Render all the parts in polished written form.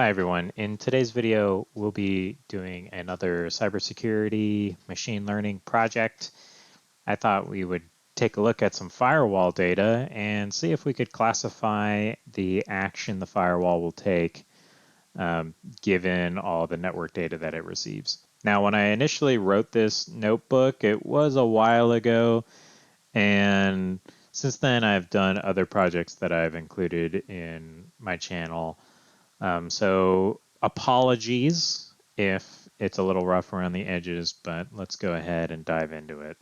Hi everyone. In today's video, we'll be doing another cybersecurity machine learning project. I thought we would take a look at some firewall data and see if we could classify the action the firewall will take given all the network data that it receives. Now, when I initially wrote this notebook, it was a while ago, and since then I've done other projects that I've included in my channel. So apologies if it's a little rough around the edges, but let's go ahead and dive into it.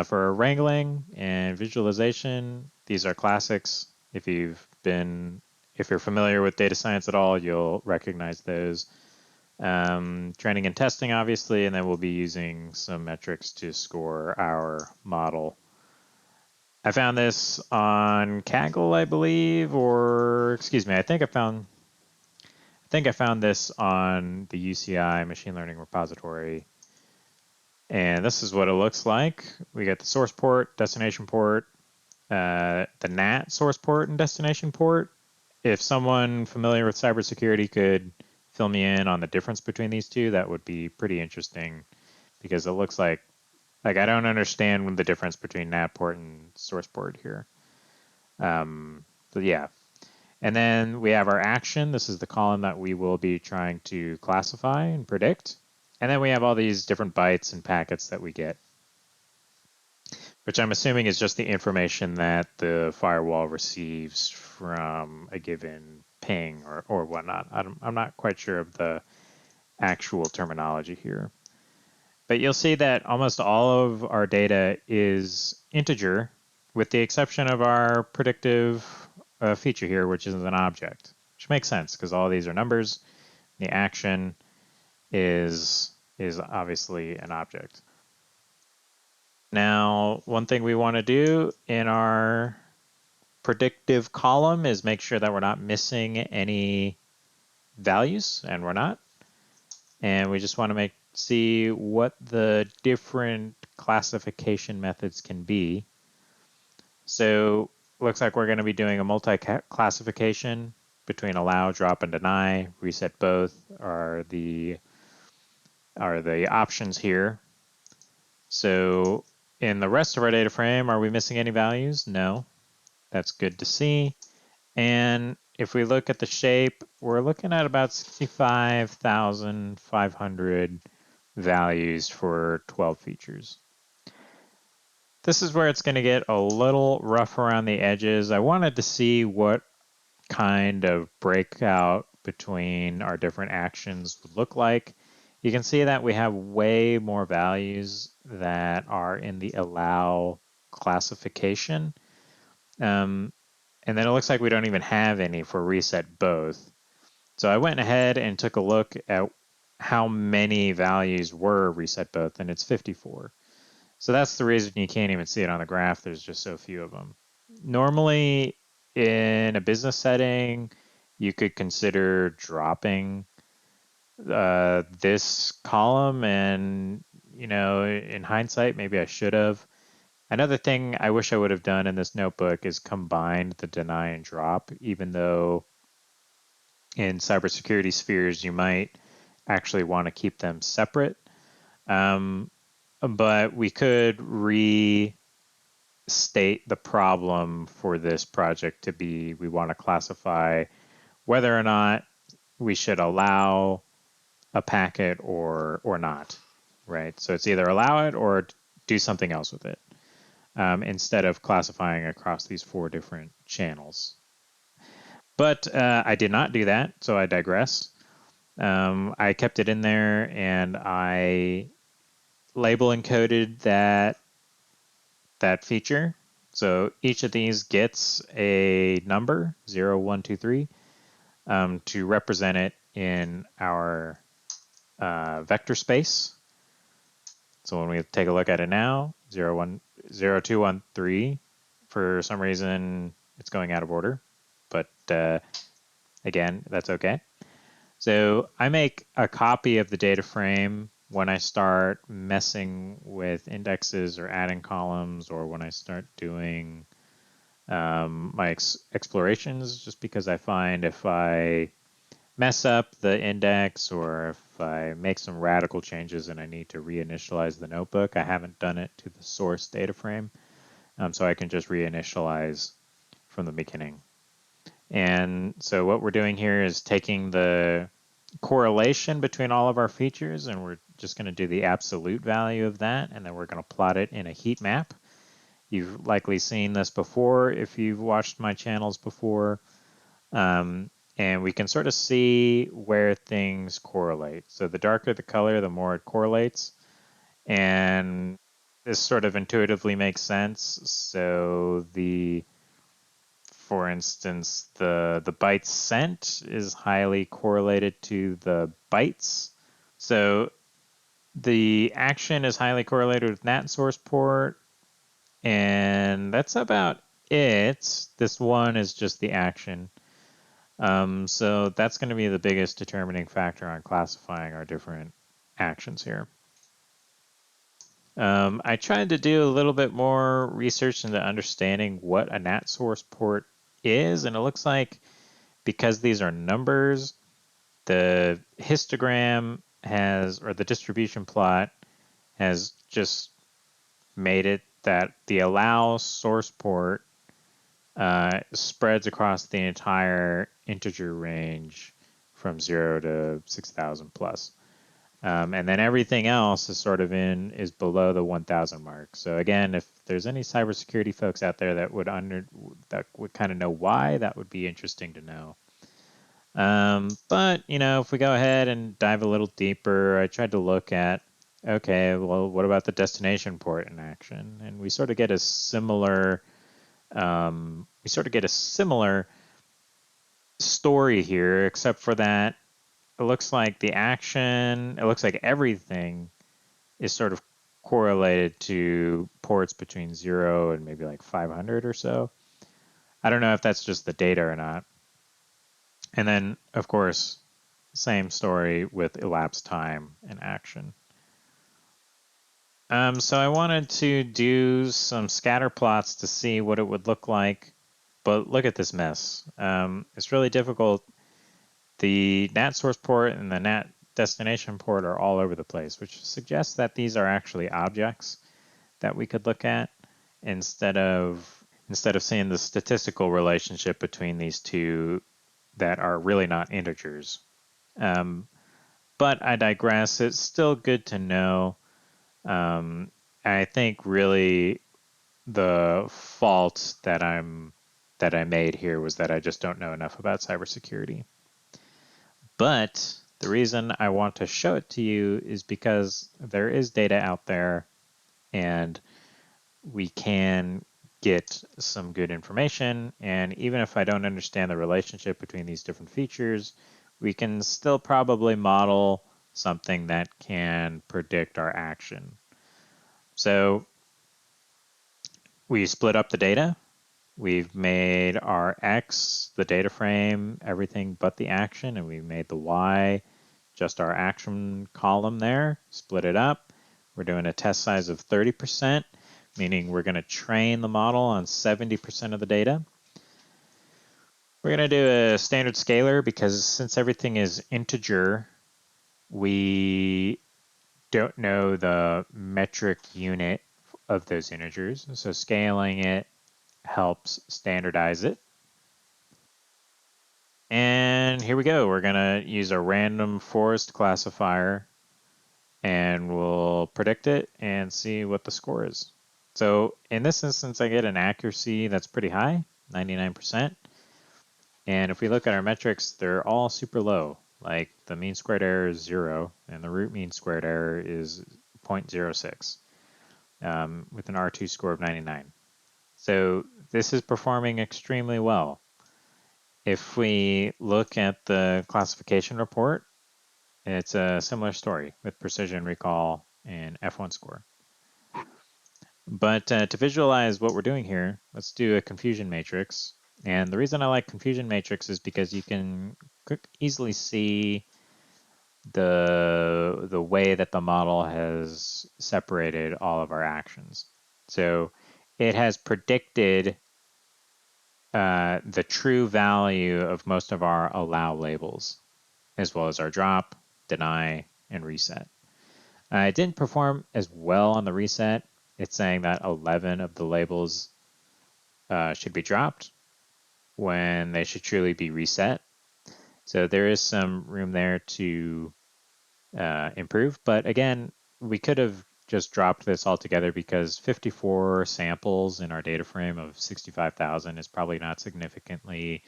For wrangling and visualization, these are classics. If you're familiar with data science at all, you'll recognize those. Training and testing, obviously, and then we'll be using some metrics to score our model. I found this on Kaggle, I believe, or excuse me, I think I found this on the UCI machine learning repository. And this is what it looks like. We got the source port, destination port, the NAT source port and destination port. If someone familiar with cybersecurity could fill me in on the difference between these two, that would be pretty interesting because it looks like I don't understand the difference between NAT port and source port here. So yeah, and then we have our action. This is the column that we will be trying to classify and predict. And then we have all these different bytes and packets that we get, which I'm assuming is just the information that the firewall receives from a given ping or whatnot. I'm not quite sure of the actual terminology here. But you'll see that almost all of our data is integer, with the exception of our predictive feature here, which is an object, which makes sense because all of these are numbers. The action is obviously an object. Now, one thing we want to do in our predictive column is make sure that we're not missing any values, and we're not. And we just want to see what the different classification methods can be. So looks like we're going to be doing a multi-classification between allow, drop, and deny. Reset both are the options here. So in the rest of our data frame, are we missing any values? No. That's good to see. And if we look at the shape, we're looking at about 65,500 values for 12 features. This is where it's going to get a little rough around the edges. I wanted to see what kind of breakout between our different actions would look like. You can see that we have way more values that are in the allow classification. And then it looks like we don't even have any for reset both. So I went ahead and took a look at how many values were reset both, and it's 54. So that's the reason you can't even see it on the graph. There's just so few of them. Normally, in a business setting, you could consider dropping this column, and in hindsight, maybe I should have. Another thing I wish I would have done in this notebook is combined the deny and drop, even though in cybersecurity spheres you might actually want to keep them separate. But we could restate the problem for this project to be we want to classify whether or not we should allow a packet or not, right? So it's either allow it or do something else with it instead of classifying across these 4 different channels. But I did not do that, so I digress. I kept it in there and I label encoded that feature. So each of these gets a number, 0, 1, 2, 3, to represent it in our vector space. So when we take a look at it now, 0, 1, 0, 2, 1, 3, for some reason it's going out of order, but again, that's okay. So I make a copy of the data frame when I start messing with indexes or adding columns, or when I start doing my explorations, just because I find if I mess up the index or if I make some radical changes and I need to reinitialize the notebook, I haven't done it to the source data frame. So I can just reinitialize from the beginning. And so what we're doing here is taking the correlation between all of our features and we're just going to do the absolute value of that, and then we're going to plot it in a heat map. You've likely seen this before if you've watched my channels before. And we can sort of see where things correlate. So the darker the color, the more it correlates. And this sort of intuitively makes sense. So for instance, the bytes sent is highly correlated to the bytes. So the action is highly correlated with NAT source port, and that's about it. This one is just the action. So that's going to be the biggest determining factor on classifying our different actions here. I tried to do a little bit more research into understanding what a NAT source port is, and it looks like because these are numbers, the histogram has, or the distribution plot has just made it that the allow source port spreads across the entire integer range from 0 to 6,000 plus. And then everything else is sort of is below the 1,000 mark. So again, if there's any cybersecurity folks out there that would kind of know why, that would be interesting to know. But if we go ahead and dive a little deeper, I tried to look at, okay, well, what about the destination port in action? And we sort of get a similar story here, except for that it looks like it looks like everything is sort of correlated to ports between 0 and maybe like 500 or so. I don't know if that's just the data or not. And then, of course, same story with elapsed time and action. So I wanted to do some scatter plots to see what it would look like, but look at this mess. It's really difficult. The NAT source port and the NAT destination port are all over the place, which suggests that these are actually objects that we could look at instead of seeing the statistical relationship between these two that are really not integers. But I digress. It's still good to know. I think really the fault that I made here was that I just don't know enough about cybersecurity. But the reason I want to show it to you is because there is data out there and we can get some good information. And even if I don't understand the relationship between these different features, we can still probably model something that can predict our action. So we split up the data. We've made our X the data frame, everything but the action, and we made the Y just our action column there, split it up. We're doing a test size of 30%, meaning we're going to train the model on 70% of the data. We're going to do a standard scalar because since everything is integer, we don't know the metric unit of those integers. So scaling it helps standardize it. And here we go. We're going to use a random forest classifier and we'll predict it and see what the score is. So in this instance, I get an accuracy that's pretty high, 99%. And if we look at our metrics, they're all super low. Like the mean squared error is 0 and the root mean squared error is 0.06 with an R2 score of 99. So this is performing extremely well. If we look at the classification report, it's a similar story with precision recall and F1 score. But to visualize what we're doing here, let's do a confusion matrix. And the reason I like confusion matrix is because you can easily see the way that the model has separated all of our actions. So it has predicted the true value of most of our allow labels. as well as our drop, deny, and reset. It didn't perform as well on the reset. It's saying that 11 of the labels should be dropped when they should truly be reset. So there is some room there to improve. But again, we could have just dropped this altogether because 54 samples in our data frame of 65,000 is probably not significantly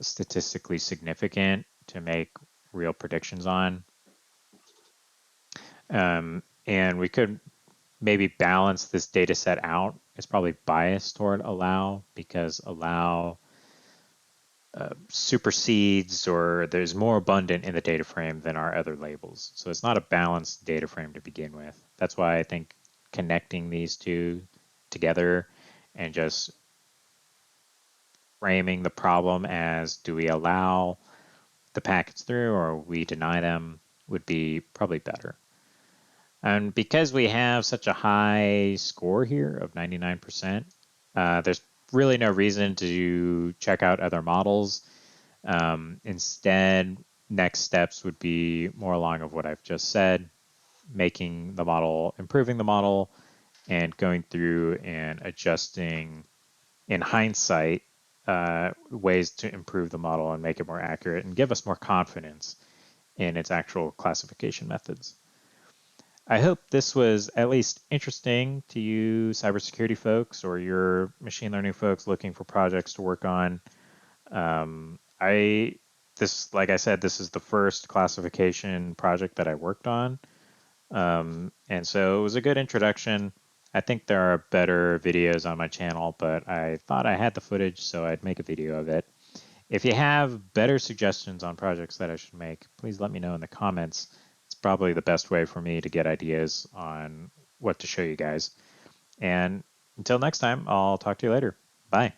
statistically significant to make real predictions on. And we could maybe balance this data set out. It's probably biased toward allow because allow supersedes or there's more abundant in the data frame than our other labels. So it's not a balanced data frame to begin with. That's why I think connecting these two together and just framing the problem as do we allow the packets through or we deny them would be probably better. And because we have such a high score here of 99%, there's really no reason to check out other models. Instead, next steps would be more along of what I've just said, making the model, improving the model, and going through and adjusting in hindsight ways to improve the model and make it more accurate and give us more confidence in its actual classification methods. I hope this was at least interesting to you cybersecurity folks or your machine learning folks looking for projects to work on. Like I said, this is the first classification project that I worked on. And so it was a good introduction. I think there are better videos on my channel, but I thought I had the footage, so I'd make a video of it. If you have better suggestions on projects that I should make, please let me know in the comments. It's probably the best way for me to get ideas on what to show you guys. And until next time, I'll talk to you later. Bye.